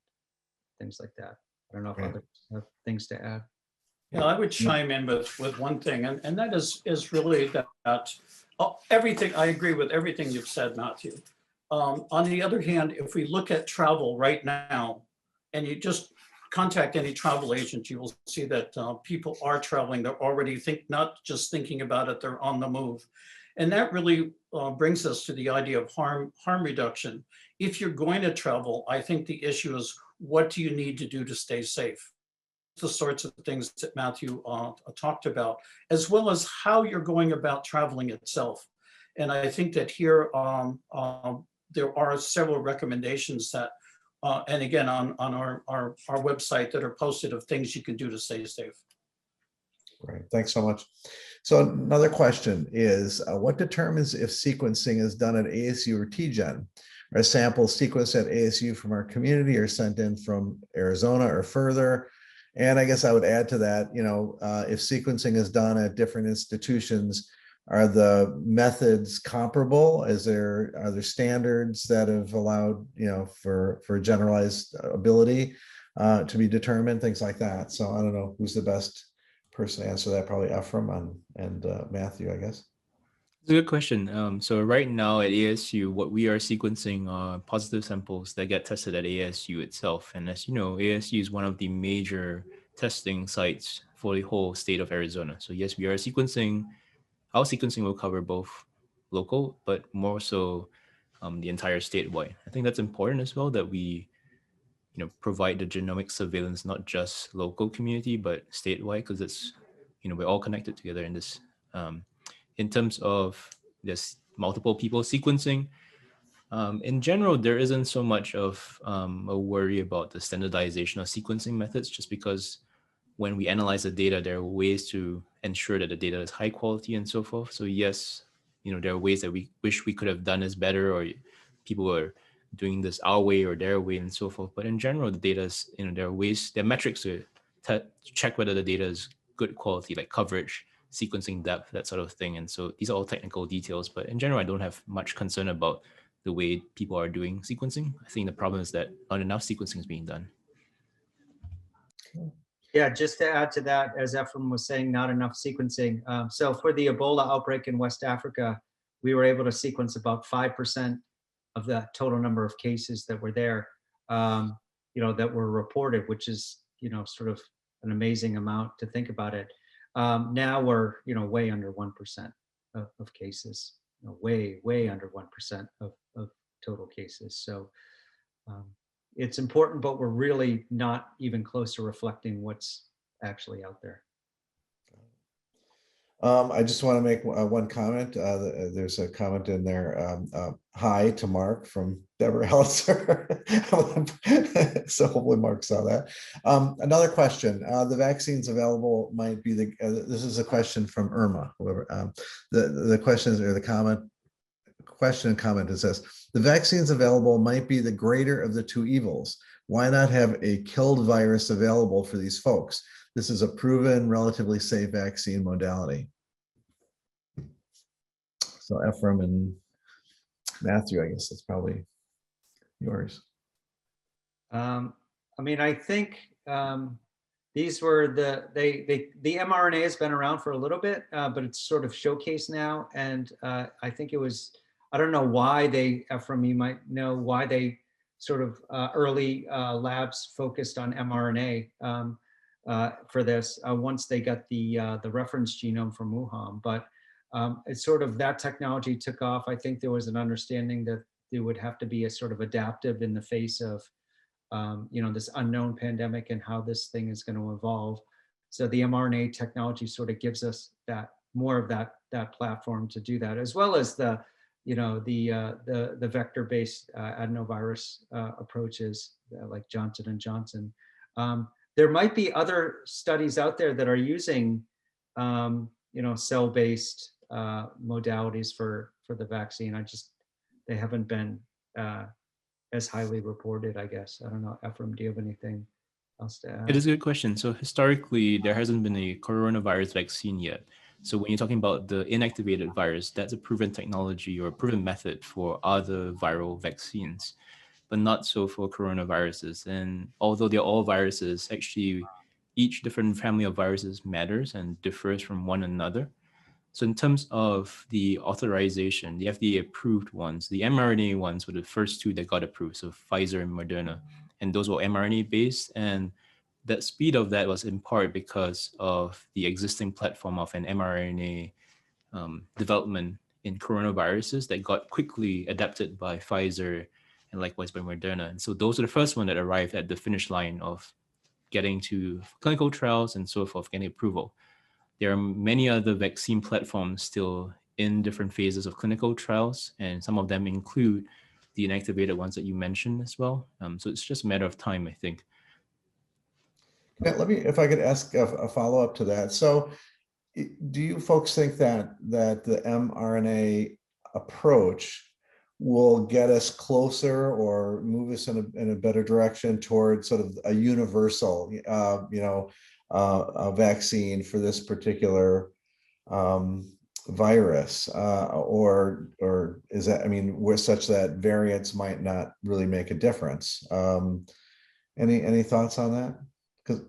things like that. I don't know if Right. others have things to add. Yeah, I would chime in with one thing, and that is really that everything, I agree with everything you've said, Matthew. On the other hand, if we look at travel right now, and you just contact any travel agent, you will see that people are traveling. They're already not just thinking about it, they're on the move. And that really brings us to the idea of harm reduction. If you're going to travel, I think the issue is, what do you need to do to stay safe? The sorts of things that Matthew talked about, as well as how you're going about traveling itself. And I think that here there are several recommendations that, and again, on our website, that are posted of things you can do to stay safe. Great, thanks so much. So another question is, what determines if sequencing is done at ASU or TGen? Are samples sequenced at ASU from our community or sent in from Arizona or further? And I guess I would add to that, if sequencing is done at different institutions, are the methods comparable? Are there standards that have allowed, for generalized ability to be determined, things like that? So I don't know who's the best person to answer that. Probably Ephraim and Matthew, I guess. It's a good question. So right now at ASU, what we are sequencing are positive samples that get tested at ASU itself. And as you know, ASU is one of the major testing sites for the whole state of Arizona. So yes, we are sequencing. Our sequencing will cover both local, but more so the entire statewide. I think that's important as well, that we provide the genomic surveillance, not just local community, but statewide, because it's, we're all connected together in this. In terms of this multiple people sequencing, in general, there isn't so much of a worry about the standardization of sequencing methods, just because when we analyze the data, there are ways to ensure that the data is high quality and so forth. So yes, there are ways that we wish we could have done this better, or people are doing this our way or their way and so forth. But in general, the data is, there are metrics to check whether the data is good quality, like coverage, sequencing depth, that sort of thing. And so these are all technical details, but in general, I don't have much concern about the way people are doing sequencing. I think the problem is that not enough sequencing is being done. Yeah, just to add to that, as Ephraim was saying, not enough sequencing. So for the Ebola outbreak in West Africa, we were able to sequence about 5% of the total number of cases that were there, that were reported, which is, sort of an amazing amount to think about it. Now we're, way under 1% of cases, way under 1% of total cases. So it's important, but we're really not even close to reflecting what's actually out there. I just want to make one comment. There's a comment in there. Hi to Mark from Deborah Hellitzer. So hopefully Mark saw that. Another question. The vaccines available might be this is a question from Irma. Whoever the question is, or the question and comment is this: the vaccines available might be the greater of the two evils. Why not have a killed virus available for these folks? This is a proven, relatively safe vaccine modality. So Ephraim and Matthew, I guess that's probably yours. I mean, I think these were the mRNA has been around for a little bit, but it's sort of showcased now. And I think it was, I don't know why Ephraim, you might know why they sort of early labs focused on mRNA for this once they got the reference genome from Wuhan. But it's sort of that technology took off. I think there was an understanding that there would have to be a sort of adaptive in the face of, this unknown pandemic and how this thing is going to evolve. So the mRNA technology sort of gives us that more of that platform to do that, as well as the vector-based adenovirus approaches like Johnson and Johnson. There might be other studies out there that are using, cell-based modalities for the vaccine. They haven't been as highly reported, I guess. I don't know, Ephraim, do you have anything else to add? It is a good question. So historically, there hasn't been a coronavirus vaccine yet. So when you're talking about the inactivated virus, that's a proven technology or a proven method for other viral vaccines, but not so for coronaviruses. And although they're all viruses, actually each different family of viruses matters and differs from one another. So in terms of the authorization, the FDA approved ones, the mRNA ones were the first two that got approved, so Pfizer and Moderna, and those were mRNA based. And the speed of that was in part because of the existing platform of an mRNA development in coronaviruses that got quickly adapted by Pfizer and likewise by Moderna. And so those are the first one that arrived at the finish line of getting to clinical trials and so forth, getting approval. There are many other vaccine platforms still in different phases of clinical trials, and some of them include the inactivated ones that you mentioned as well. So it's just a matter of time, I think. Let me, if I could ask a follow-up to that. So do you folks think that the mRNA approach will get us closer or move us in a better direction towards sort of a universal, a vaccine for this particular virus, or is that, I mean, we're such that variants might not really make a difference? Any thoughts on that? Because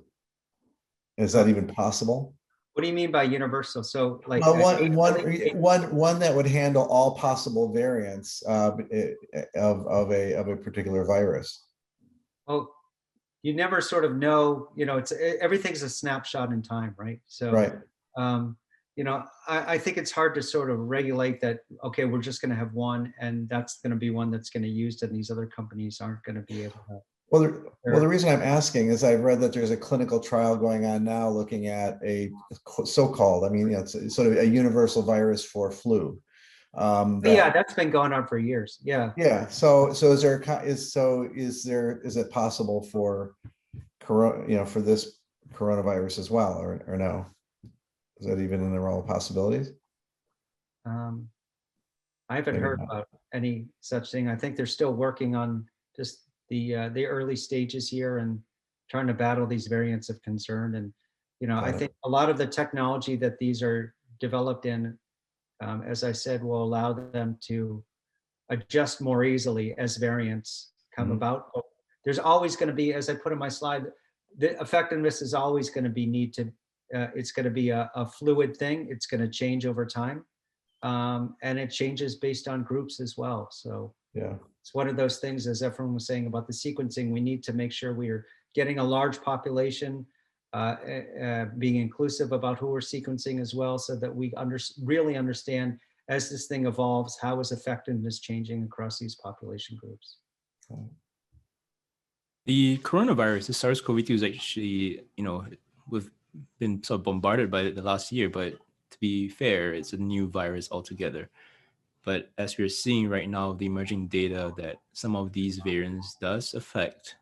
is that even possible? What do you mean by universal? So like Well, one that would handle all possible variants of a particular virus. Well, you never sort of know, everything's a snapshot in time, right? So, Right. I think it's hard to sort of regulate that, okay, we're just going to have one and that's going to be one that's going to use it and these other companies aren't going to be able to. Well, the reason I'm asking is I've read that there's a clinical trial going on now looking at a so-called, I mean, it's sort of a universal virus for flu. Yeah, that's been going on for years. Yeah. Yeah. So is it possible for for this coronavirus as well, or no? Is that even in the realm of possibilities? I haven't Maybe heard not. about any such thing. I think they're still working on just the early stages here and trying to battle these variants of concern. And I think a lot of the technology that these are developed in, as I said, will allow them to adjust more easily as variants come about. There's always going to be, as I put in my slide, the effectiveness is always going to be it's going to be a fluid thing. It's going to change over time. And it changes based on groups as well. So Yeah. it's one of those things, as Ephraim was saying about the sequencing, we need to make sure we are getting a large population, being inclusive about who we're sequencing as well, so that we really understand as this thing evolves, how is effectiveness changing across these population groups. The coronavirus, the SARS-CoV-2 is actually, we've been sort of bombarded by it the last year, but to be fair, it's a new virus altogether. But as we're seeing right now, the emerging data that some of these variants does affect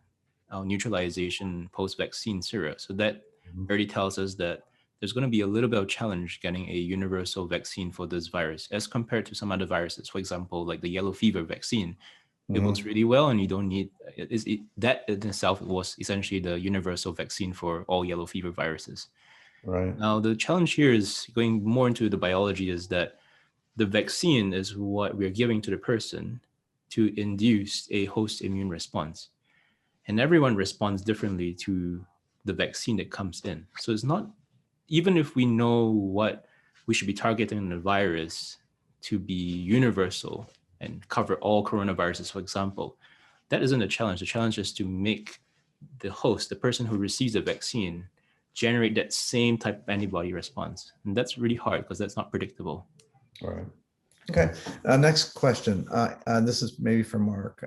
our neutralization post-vaccine sera. So that already tells us that there's going to be a little bit of challenge getting a universal vaccine for this virus as compared to some other viruses. For example, like the yellow fever vaccine, it works really well and you don't need, that in itself was essentially the universal vaccine for all yellow fever viruses. Right. Now, the challenge here is going more into the biology is that the vaccine is what we're giving to the person to induce a host immune response. And everyone responds differently to the vaccine that comes in. So it's not, even if we know what we should be targeting in the virus to be universal and cover all coronaviruses, for example, that isn't a challenge. The challenge is to make the host, the person who receives the vaccine, generate that same type of antibody response. And that's really hard because that's not predictable. All right. Okay. Next question. This is maybe for Mark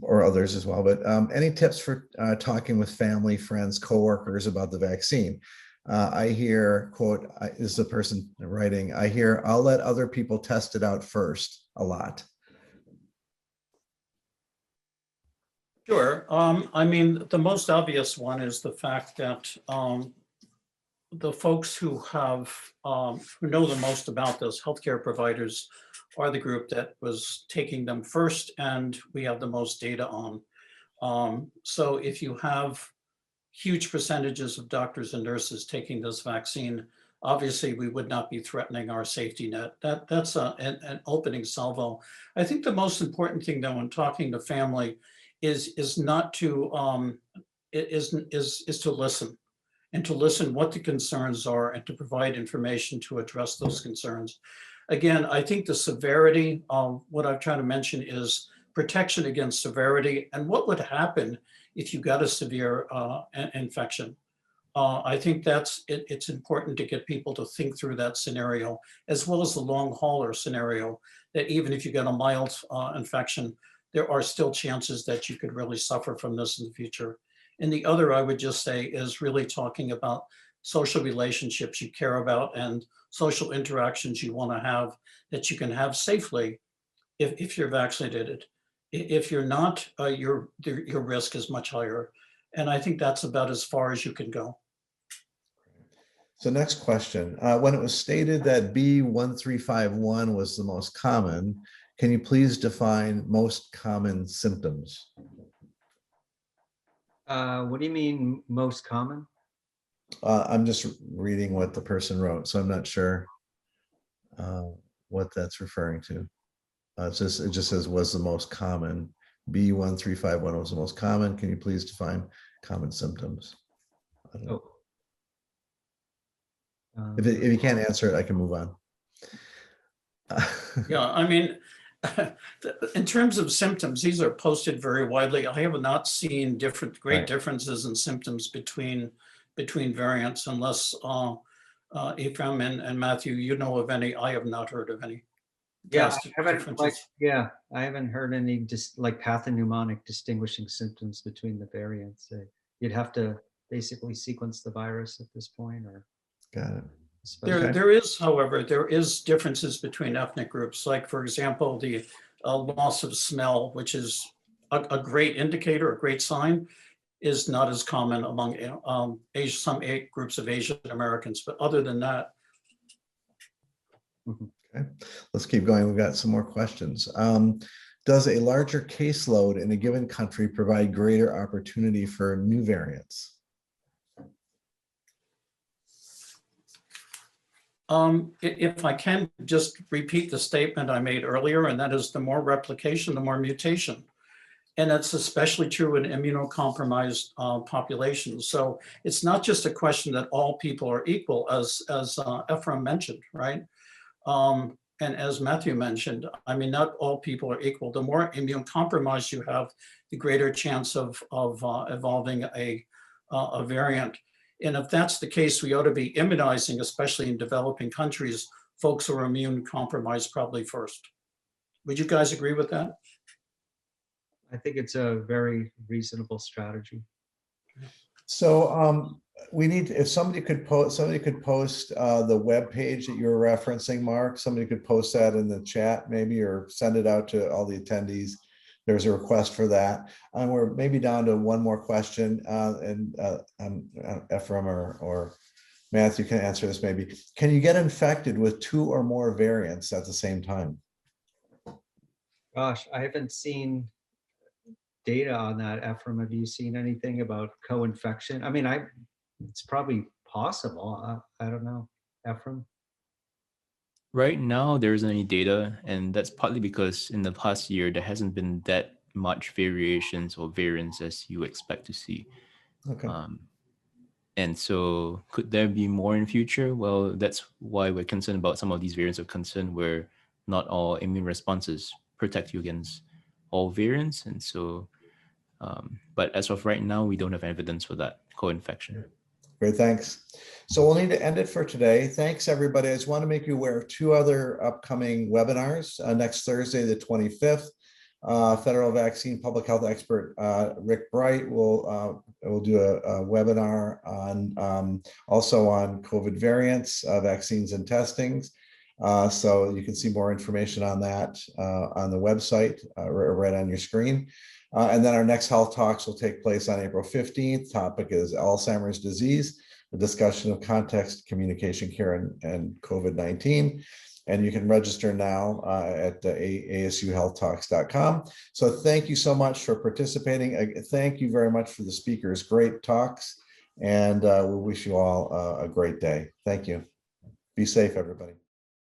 or others as well, but any tips for talking with family, friends, coworkers about the vaccine? I hear, quote, this is a person writing, I hear, I'll let other people test it out first a lot. Sure. I mean, the most obvious one is the fact that the folks who know the most about this, healthcare providers, are the group that was taking them first, and we have the most data on. So if you have huge percentages of doctors and nurses taking this vaccine, obviously we would not be threatening our safety net. That's an opening salvo. I think the most important thing, though, when talking to family is not to is to listen, and to listen what the concerns are, and to provide information to address those concerns. Again, I think the severity of what I'm trying to mention is protection against severity and what would happen if you got a severe infection. I think it's important to get people to think through that scenario, as well as the long hauler scenario, that even if you get a mild infection, there are still chances that you could really suffer from this in the future. And the other, I would just say, is really talking about social relationships you care about and social interactions you want to have that you can have safely if you're vaccinated. If you're not, your risk is much higher. And I think that's about as far as you can go. So next question, when it was stated that B1351 was the most common, can you please define most common symptoms? What do you mean most common? I'm just reading what the person wrote, so I'm not sure what that's referring to. It just says was the most common. B1351 was the most common. Can you please define common symptoms? Oh. If you can't answer it, I can move on. Yeah, I mean, in terms of symptoms, these are posted very widely. I have not seen great Right. differences in symptoms between variants, unless Ephraim and Matthew, you know of any. I have not heard of any. Yeah, drastic I haven't differences. I haven't heard any just like pathognomonic distinguishing symptoms between the variants. You'd have to basically sequence the virus at this point, or Got it. There, Okay. there is, however, there is differences between ethnic groups. Like, for example, the loss of smell, which is a great indicator, a great sign, is not as common among some groups of Asian Americans. But other than that, Okay, let's keep going. We've got some more questions. Does a larger caseload in a given country provide greater opportunity for new variants? if I can just repeat the statement I made earlier, and that is the more replication, the more mutation. And that's especially true in immunocompromised populations. So it's not just a question that all people are equal, as Ephraim mentioned, right? And as Matthew mentioned, I mean, not all people are equal. The more immune compromised you have, the greater chance of evolving a variant. And if that's the case, we ought to be immunizing, especially in developing countries, folks who are immune compromised probably first. Would you guys agree with that? I think it's a very reasonable strategy. So we need, if somebody could post the web page that you were referencing, Mark. Somebody could post that in the chat maybe, or send it out to all the attendees. There's a request for that. And we're maybe down to one more question, and Ephraim or Matthew can answer this maybe. Can you get infected with 2 or more variants at the same time? Gosh, I haven't seen data on that. Ephraim, have you seen anything about co-infection? I mean, it's probably possible. I don't know. Ephraim? Right now, there isn't any data, and that's partly because in the past year, there hasn't been that much variations or variants as you expect to see. Okay. And so could there be more in future? Well, that's why we're concerned about some of these variants of concern where not all immune responses protect you against all variants. And so, but as of right now, we don't have evidence for that co-infection. Great, thanks. So we'll need to end it for today. Thanks, everybody. I just want to make you aware of two other upcoming webinars. Next Thursday, the 25th, federal vaccine public health expert Rick Bright will do a webinar on also on COVID variants, vaccines and testings. So you can see more information on that on the website right on your screen. And then our next health talks will take place on April 15th. Topic is Alzheimer's disease, a discussion of context, communication care, and COVID-19. And you can register now at asuhealthtalks.com. So thank you so much for participating. Thank you very much for the speakers. Great talks. And we wish you all a great day. Thank you. Be safe, everybody.